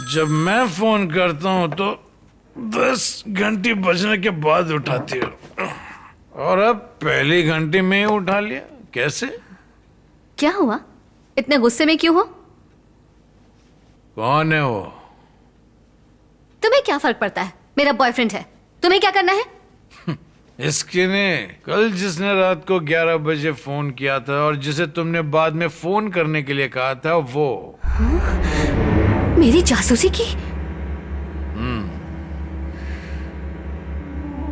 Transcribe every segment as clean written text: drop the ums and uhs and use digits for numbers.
जब मैं फोन करता हूँ तो 10 घंटी बजने के बाद उठाती हो, और अब पहली घंटी में ही उठा लिया। कैसे? क्या हुआ? इतने गुस्से में क्यों हो? कौन है वो? तुम्हें क्या फर्क पड़ता है? मेरा बॉयफ्रेंड है। तुम्हें क्या करना है? इसके ने कल जिसने रात को 11 बजे फोन किया था और जिसे तुमने बाद में फोन करने के लिए कहा था, वो मेरी जासूसी की?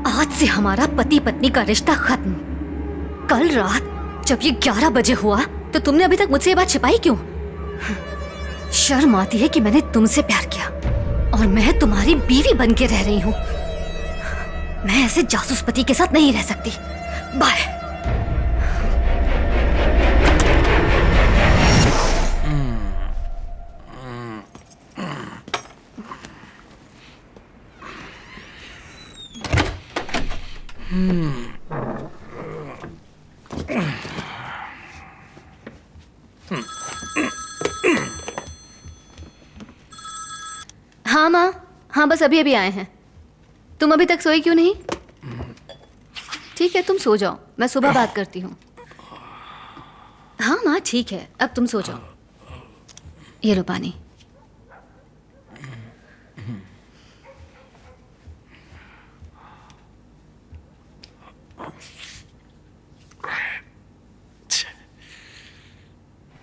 आज से हमारा पति पत्नी का रिश्ता खत्म। कल रात जब ये 11 बजे हुआ तो तुमने अभी तक मुझसे ये बात छिपाई क्यों? शर्म आती है कि मैंने तुमसे प्यार किया और मैं तुम्हारी बीवी बन के रह रही हूं। मैं ऐसे जासूस पति के साथ नहीं रह सकती। बाय। हाँ माँ, हाँ बस अभी अभी आए हैं। तुम अभी तक सोई क्यों नहीं? ठीक है तुम सो जाओ, मैं सुबह बात करती हूँ। हाँ माँ ठीक है, अब तुम सो जाओ। ये लो पानी।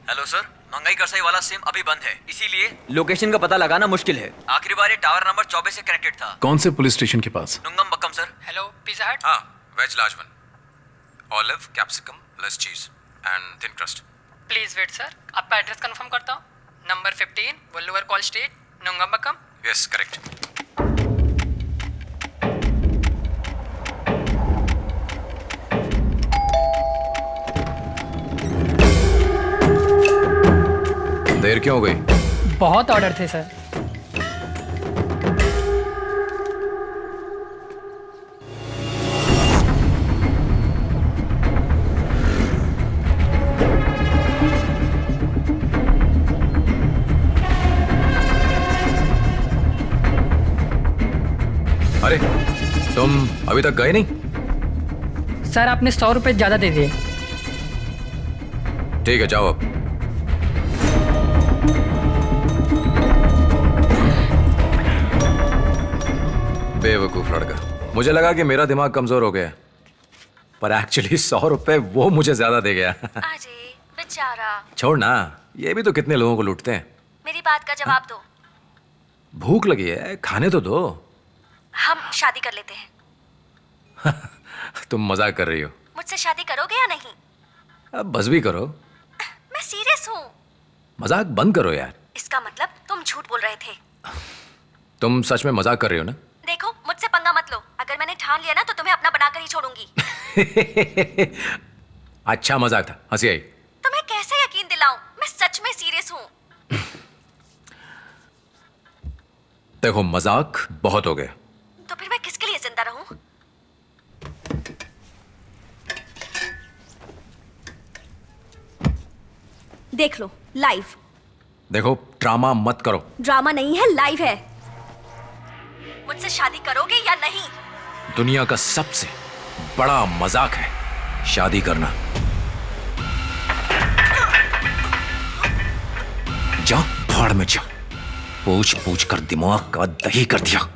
हेलो सर, महंगाई करसाई वाला सिम अभी बंद है, इसीलिए लोकेशन का पता लगाना मुश्किल है। आखिरी बार ये टावर नंबर 24 से कनेक्टेड था। कौन से पुलिस स्टेशन के पास? Nungambakkam sir. Hello Pizza Hut. हाँ, veg large one, olive, capsicum, less cheese and thin crust. Please wait sir, आपका एड्रेस कंफर्म करता हूँ। नंबर 15 वल्लूवर कॉल स्ट्रीट, नुंगम्बक्कम। Yes correct. देर क्यों हो गई? बहुत ऑर्डर थे सर। अरे तुम अभी तक गए नहीं? सर आपने 100 रुपये ज्यादा दे दिए। ठीक है जाओ अब। बेवकूफ लड़का, मुझे लगा कि मेरा दिमाग कमजोर हो गया, पर एक्चुअली 100 रुपए वो मुझे ज्यादा दे गया। अरे बेचारा। छोड़ ना, ये भी तो कितने लोगों को लूटते हैं। मेरी बात का जवाब दो। भूख लगी है, खाने तो दो। हम शादी कर लेते हैं। तुम मजाक कर रही हो? मुझसे शादी करोगे या नहीं? अब बस भी करो। मैं सीरियस हूँ। मजाक बंद करो यार। इसका मतलब तुम झूठ बोल रहे थे। तुम सच में मजाक कर रही हो ना? देखो मुझसे पंगा मत लो। अगर मैंने ठान लिया ना तो तुम्हें अपना बनाकर ही छोड़ूंगी। अच्छा मजाक था, हंसी आई। तुम्हें कैसे यकीन दिलाऊं? मैं सच में सीरियस हूँ। देखो मजाक बहुत हो गया। तो फिर मैं किसके लिए जिंदा रहूं? देख लो लाइव। देखो ड्रामा मत करो। ड्रामा नहीं है, लाइव है। मुझसे शादी करोगे या नहीं? दुनिया का सबसे बड़ा मजाक है शादी करना। जा भाड़ में जा, पूछ पूछ कर दिमाग का दही कर दिया।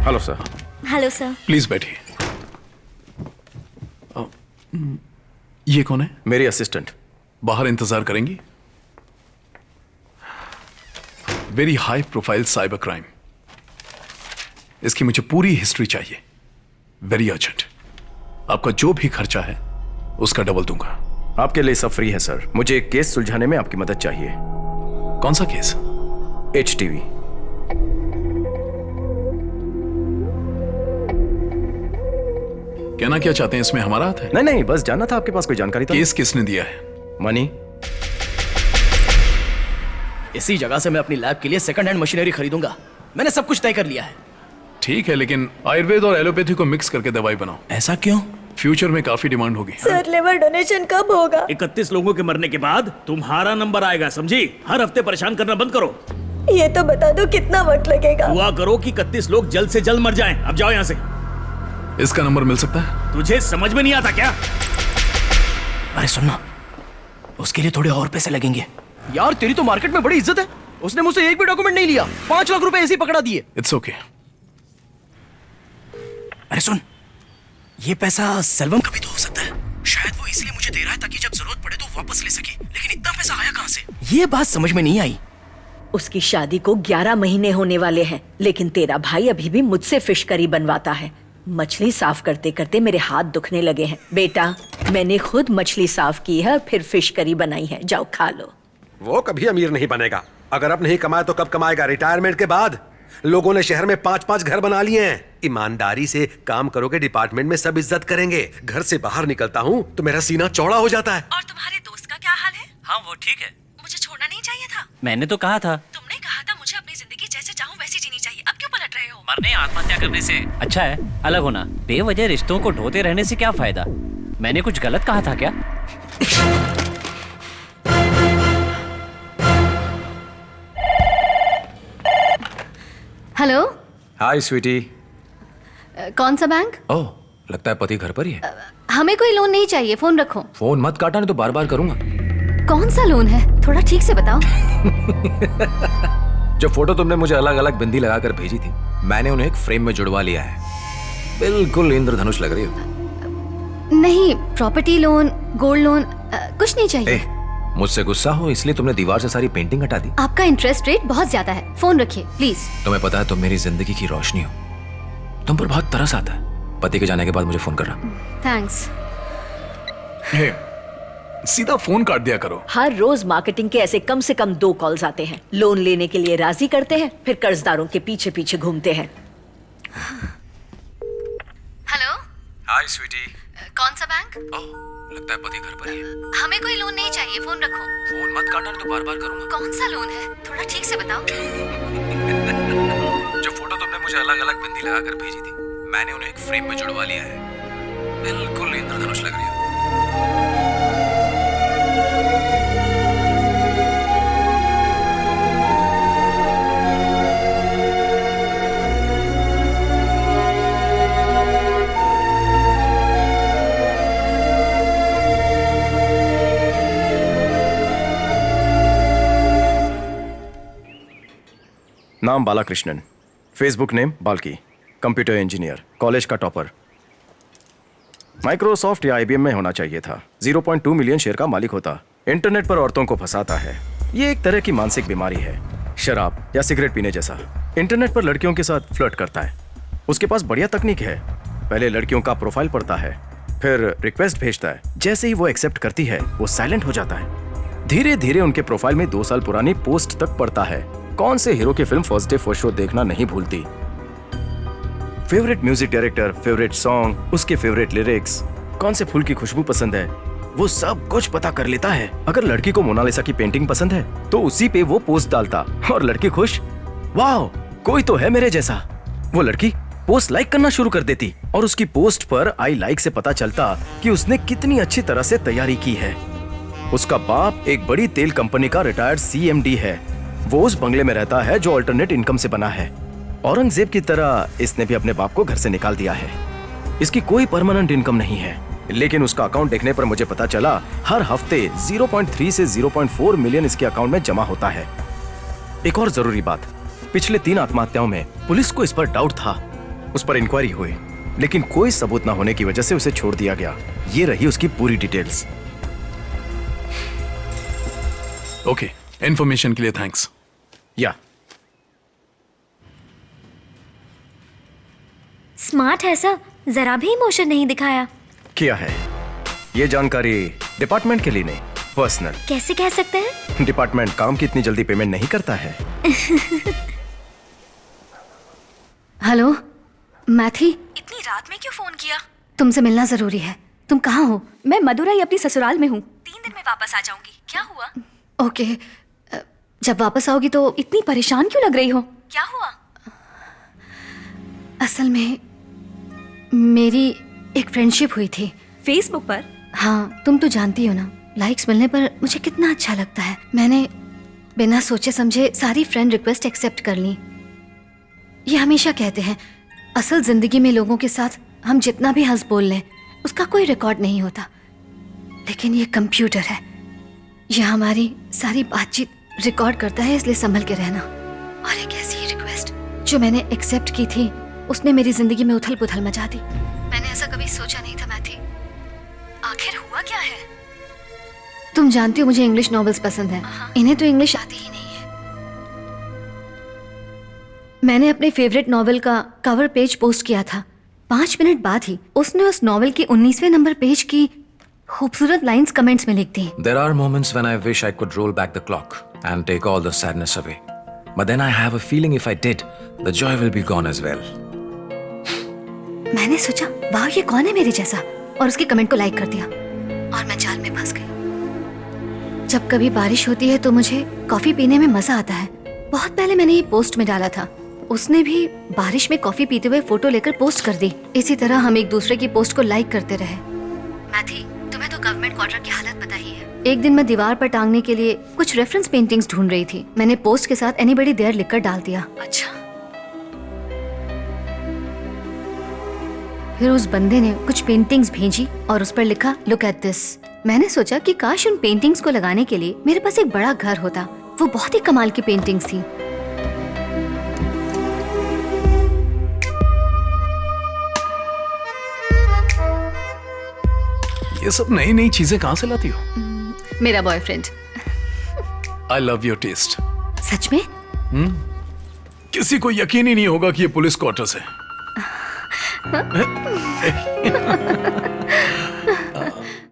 Hello sir. Hello sir. Please बैठिए। ये कौन है? मेरी असिस्टेंट। बाहर इंतजार करेंगी? Very high profile cyber crime, इसकी मुझे पूरी हिस्ट्री चाहिए। Very urgent. आपका जो भी खर्चा है उसका डबल दूंगा। आपके लिए सब फ्री है सर। मुझे एक केस सुलझाने में आपकी मदद चाहिए। कौन सा केस? HTV। कहना क्या चाहते हैं, इसमें हमारा हाथ है? नहीं नहीं, बस जानना था आपके पास कोई जानकारी तो। केस किसने दिया है? मनी। इसी जगह से मैं अपनी लैब के लिए सेकंड हैंड मशीनरी खरीदूंगा। मैंने सब कुछ तय कर लिया है। ठीक है, लेकिन आयुर्वेद और एलोपैथी को मिक्स करके दवाई बनाओ। ऐसा क्यों? फ्यूचर में काफी डिमांड होगी। सर लिवर डोनेशन कब होगा? 31 लोगों के मरने के बाद तुम्हारा नंबर आएगा, समझी? हर हफ्ते परेशान करना बंद करो। ये तो बता दो कितना वक्त लगेगा? दुआ करो कि 31 लोग जल्द से जल्द मर जाएं। अब जाओ यहाँ से। इसका नंबर मिल सकता है? तुझे समझ में नहीं आता क्या? अरे सुनना, उसके लिए थोड़े और पैसे लगेंगे। यार तेरी तो मार्केट में बड़ी इज्जत है। उसने मुझसे एक भी डॉक्यूमेंट नहीं लिया, 5 लाख रुपए ऐसे ही पकड़ा दिए। It's okay. अरे सुन, ये पैसा सेल्वम का भी तो हो सकता है। शायद वो इसलिए मुझे दे रहा है ताकि जब जरूरत पड़े तो वापस ले सके। लेकिन इतना पैसा आया कहां से? ये बात समझ में नहीं आई। उसकी शादी को 11 महीने होने वाले हैं, लेकिन तेरा भाई अभी भी मुझसे फिश करी बनवाता है। मछली साफ करते करते मेरे हाथ दुखने लगे हैं। बेटा, मैंने खुद मछली साफ की है, फिर फिश करी बनाई है, जाओ खा लो। वो कभी अमीर नहीं बनेगा। अगर अब नहीं कमाए तो कब कमाएगा? रिटायरमेंट के बाद। लोगों ने शहर में 5-5 घर बना लिए हैं। ईमानदारी से काम करोगे, डिपार्टमेंट में सब इज्जत करेंगे। घर से बाहर निकलता हूँ तो मेरा सीना चौड़ा हो जाता है। और तुम्हारे दोस्त का क्या हाल है? हाँ वो ठीक है। मुझे छोड़ना नहीं चाहिए था। मैंने तो कहा था। तुमने कहा था मुझे अपनी जिंदगी जैसे चाहूँ वैसी जीनी चाहिए। अब क्यों पलट रहे हो? मरने आत्महत्या करने से अच्छा है अलग होना। बेवजह रिश्तों को ढोते रहने से क्या फायदा? मैंने कुछ गलत कहा था क्या? हेलो। हाय स्वीटी। कौन सा बैंक? ओह, लगता है पति घर पर ही है। हमें कोई लोन नहीं चाहिए, फोन रखो। फोन मत काटा, नहीं तो बार बार करूंगा। कौन सा लोन है, थोड़ा ठीक से बताओ। जो फोटो तुमने मुझे अलग अलग बिंदी लगाकर भेजी थी, मैंने उन्हें एक फ्रेम में जुड़वा लिया है। बिल्कुल इंद्रधनुष लग रही हो। नहीं, प्रॉपर्टी लोन, गोल्ड लोन, कुछ नहीं चाहिए। मुझसे गुस्सा हो इसलिए तुमने दीवार से सारी पेंटिंग हटा दी। आपका इंटरेस्ट रेट बहुत ज्यादा है, फोन रखिए प्लीज। तुम्हें पता है तुम मेरी जिंदगी की रोशनी हो। तुम पर बहुत तरस आता है। पति के जाने के बाद मुझे फोन करना। थैंक्स। हे, सीधा फोन काट दिया करो। हर रोज मार्केटिंग के ऐसे कम से कम 2 कॉल्स आते हैं। लोन लेने के लिए राजी करते हैं, फिर कर्जदारों के पीछे पीछे घूमते हैं। हेलो। हाय स्वीटी। कौन सा बैंक? ओह, लगता है पति घर पर ही है। हमें कोई लोन नहीं चाहिए, फोन रखो। फोन मत काटना, नहीं तो बार बार करूंगा। कौन सा लोन है, थोड़ा ठीक से बताओ। जो फोटो तुमने मुझे अलग अलग बिंदी लगाकर भेजी थी, मैंने उन्हें एक फ्रेम में जुड़वा लिया है। बिल्कुल इंद्रधनुष लग रही हो। नाम Balakrishnan, Facebook name Balki, computer engineer, college का टॉपर। माइक्रोसॉफ्ट या आईबीएम में होना चाहिए था। 0.2 मिलियन शेयर का मालिक होता। इंटरनेट पर औरतों को फंसाता है। ये एक तरह की मानसिक बीमारी है, शराब या सिगरेट पीने जैसा। इंटरनेट पर लड़कियों के साथ फ्लर्ट करता है। उसके पास बढ़िया तकनीक है। पहले लड़कियों का प्रोफाइल पढ़ता है, फिर रिक्वेस्ट भेजता है। जैसे ही वो एक्सेप्ट करती है, वो साइलेंट हो जाता है। धीरे धीरे उनके प्रोफाइल में 2 साल पुरानी पोस्ट तक पड़ता है। कौन से हीरो की film first day first show देखना नहीं भूलती। Favourite music director, favourite song, उसके फेवरेट लिरिक्स, कौन से फूल की खुशबू पसंद है, वो सब कुछ पता कर लेता है। अगर लड़की को मोनालिसा की पेंटिंग पसंद है तो उसी पे वो पोस्ट डालता और लड़की खुश, वाह कोई तो है मेरे जैसा। वो लड़की पोस्ट लाइक करना शुरू कर देती और उसकी पोस्ट पर आई लाइक से पता चलता कि उसने कितनी अच्छी तरह से तैयारी की है। उसका बाप एक बड़ी तेल कंपनी का रिटायर्ड CMD है। वो उस बंगले में रहता है जो अल्टरनेट इनकम से बना है। औरंगजेब की तरह इसने भी अपने बाप को घर से निकाल दिया है। इसकी कोई परमानेंट इनकम नहीं है, लेकिन उसका अकाउंट देखने पर मुझे पता चला हर हफ्ते 0.3 से 0.4 मिलियन इसके अकाउंट में जमा होता है। एक और जरूरी बात, पिछले 3 आत्महत्याओं में पुलिस को इस पर डाउट था। उस पर इंक्वायरी हुई, लेकिन कोई सबूत न होने की वजह से उसे छोड़ दिया गया। ये रही उसकी पूरी डिटेल्स। ओके, इन्फॉर्मेशन के लिए थैंक्स। या स्मार्ट है सर, जरा भी इमोशन नहीं दिखाया। किया है। ये जानकारी डिपार्टमेंट के लिए नहीं, पर्सनल। कैसे कह सकते हैं? डिपार्टमेंट काम की इतनी जल्दी पेमेंट नहीं करता है। हेलो, मैं थी। इतनी रात में क्यों फोन किया? तुमसे मिलना जरूरी है। तुम कहाँ हो? मैं मदुरई अपनी ससुराल में हूँ। 3 दिन में वापस आ जाऊंगी। क्या हुआ? ओके, जब वापस आओगी तो इतनी परेशान क्यों लग रही हो? क्या हुआ? असल में मेरी एक फ्रेंडशिप हुई थी फेसबुक पर। हाँ, तुम तो जानती हो ना, लाइक्स मिलने पर मुझे कितना अच्छा लगता है। मैंने बिना सोचे समझे सारी फ्रेंड रिक्वेस्ट एक्सेप्ट कर ली। ये हमेशा कहते हैं असल जिंदगी में लोगों के साथ हम जितना भी हंस बोल लें उसका कोई रिकॉर्ड नहीं होता, लेकिन ये कंप्यूटर है, ये हमारी सारी बातचीत रिकॉर्ड करता है, इसलिए संभल के रहना। और एक ऐसी ही रिक्वेस्ट जो मैंने एक्सेप्ट की थी उसने मेरी जिंदगी में उथल पुथल मचा दी। मैंने ऐसा कभी सोचा नहीं था मैथी। आखिर हुआ क्या है? तुम जानती हो मुझे इंग्लिश नॉवेल्स पसंद है, इन्हें तो इंग्लिश आती ही नहीं है। मैंने अपने फेवरेट नॉवेल का कवर पेज पोस्ट किया था। 5 मिनट बाद ही उसने उस नॉवेल के 19वें नंबर पेज की खूबसूरत लाइंस कमेंट्स में लिख दी। There are moments when I wish I could roll back the clock and take all the sadness away. But then I have a feeling if I did, the joy will be gone as well. मैंने सोचा वाह ये कौन है मेरे जैसा, और उसके कमेंट को लाइक कर दिया और मैं जाल में फंस गई। जब कभी बारिश होती है तो मुझे कॉफी पीने में मजा आता है। बहुत पहले मैंने ये पोस्ट में डाला था, उसने भी बारिश में कॉफी पीते हुए फोटो लेकर पोस्ट कर दी। इसी तरह हम एक दूसरे की पोस्ट को लाइक करते रहे। मैथी, तुम्हें तो गवर्नमेंट क्वार्टर की हालत पता ही है। एक दिन मैं दीवार पर टांगने के लिए कुछ रेफरेंस पेंटिंग्स ढूंढ रही थी। मैंने पोस्ट के साथ एनीबॉडी देयर लिखकर डाल दिया। अच्छा, फिर उस बंदे ने कुछ पेंटिंग्स भेजी और उस पर लिखा लुक एट दिस। मैंने सोचा कि काश उन पेंटिंग्स को लगाने के लिए मेरे पास एक बड़ा घर होता। वो बहुत ही कमाल की पेंटिंग्स थी। ये सब नई नई चीजें कहां से लाती हो? मेरा boyfriend. I love your taste. सच में? किसी को यकीन ही नहीं होगा कि ये पुलिस क्वार्टर्स है।